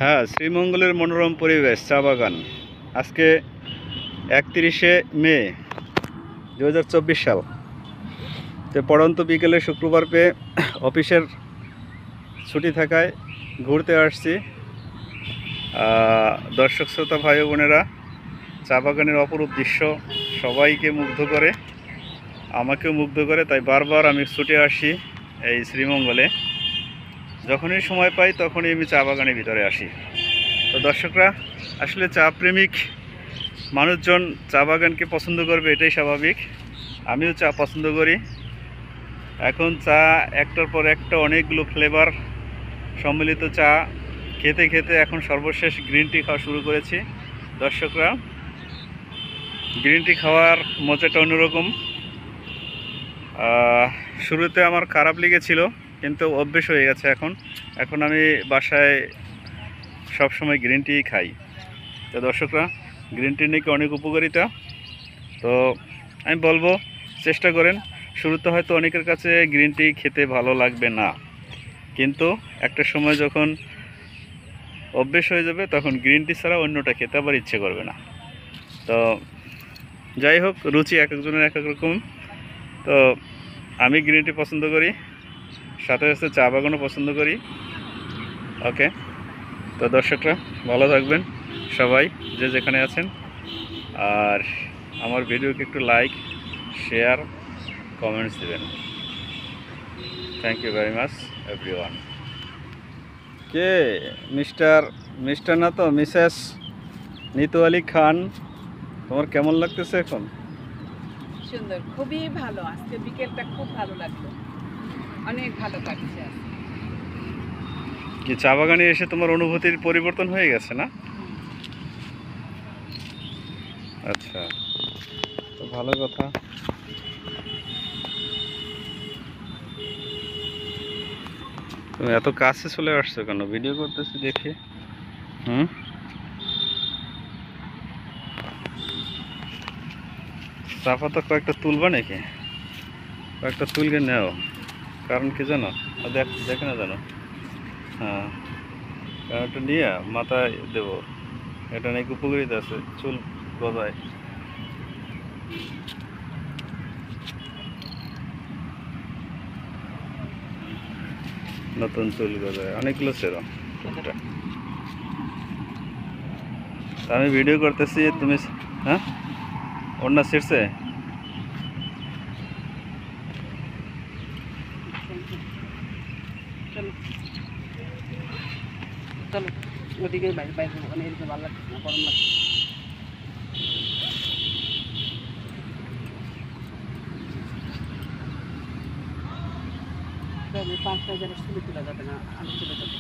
হ্যাঁ, শ্রীমঙ্গলের মনোরম পরিবেশ, চা বাগান। আজকে 31শে মে 2024 সাল। তো পড়ন্ত বিকেলে শুক্রবার পেয়ে অফিসের ছুটি থাকায় ঘুরতে আসছি। দর্শক শ্রোতা ভাই বোনেরা, চা বাগানের অপরূপ দৃশ্য সবাইকে মুগ্ধ করে, আমাকেও মুগ্ধ করে। তাই বারবার আমি ছুটে আসি এই শ্রীমঙ্গলে। যখনই সময় পাই তখনই আমি চা বাগানের ভিতরে আসি। তো দর্শকরা, আসলে চা প্রেমিক মানুষজন চা বাগানকে পছন্দ করবে, এটাই স্বাভাবিক। আমিও চা পছন্দ করি। এখন চা একটার পর একটা অনেকগুলো ফ্লেভার সম্মিলিত চা খেতে খেতে এখন সর্বশেষ গ্রিন টি খাওয়া শুরু করেছি। দর্শকরা, গ্রিন টি খাওয়ার মজাটা অন্যরকম। শুরুতে আমার খারাপ লেগেছিল, কিন্তু অভ্যেস হয়ে গেছে এখন আমি বাসায় সবসময় গ্রিন টি খাই। তো দর্শকরা, গ্রিন টি নাকি অনেক উপকারিতা। তো আমি বলবো, চেষ্টা করেন। শুরুতে হয়তো অনেকের কাছে গ্রিন টি খেতে ভালো লাগবে না, কিন্তু একটা সময় যখন অভ্যেস হয়ে যাবে তখন গ্রিন টি ছাড়া অন্যটা খেতে আবার ইচ্ছে করবে না। তো যাই হোক, রুচি এক একজনের এক এক রকম। তো আমি গ্রিন টি পছন্দ করি, সাথে সাথে চা বাগানও পছন্দ করি। ওকে, তো দর্শকরা ভালো থাকবেন সবাই, যে যেখানে আছেন। আর আমার ভিডিওকে একটু লাইক, শেয়ার, কমেন্টস দেবেন। Thank you very much everyone. কে মিস্টার না তো মিসেস নিতু আলী খান, তোমার কেমন লাগতেছে এখন? সুন্দর, খুবই ভালো। আজকে বিকেলটা খুব ভালো লাগলো, অনেক ভালো লাগছে। কি চা বাগানে এসে তোমার অনুভূতির পরিবর্তন হয়ে গেছে না? আচ্ছা, তো ভালো কথা। তুমি এত কাছে চলে আসছো কেন? ভিডিও করতেছি দেখে। চা পাতা কয়েকটা তুলবা নাকি? কয়েকটা তুলকে নেও, কারণ কি জানো? দেখে না জানো? হ্যাঁ, কারণ এটা নিয়ে মাথায় দেবো, এটা নাকি উপকারিতা আছে, চুল গজায়। নতুন চুল গজায় অনেকগুলো সেরম। আমি ভিডিও করতেছি, তুমি হ্যাঁ অন্য ছিড়ছে। চলো ওদিকে বাইরে বাইরে, মানে এদিকে ভালো লাগছে না, গরম লাগছে। 5 হাজার চুলে তোলা যাবে না, আলু চলে যাবে।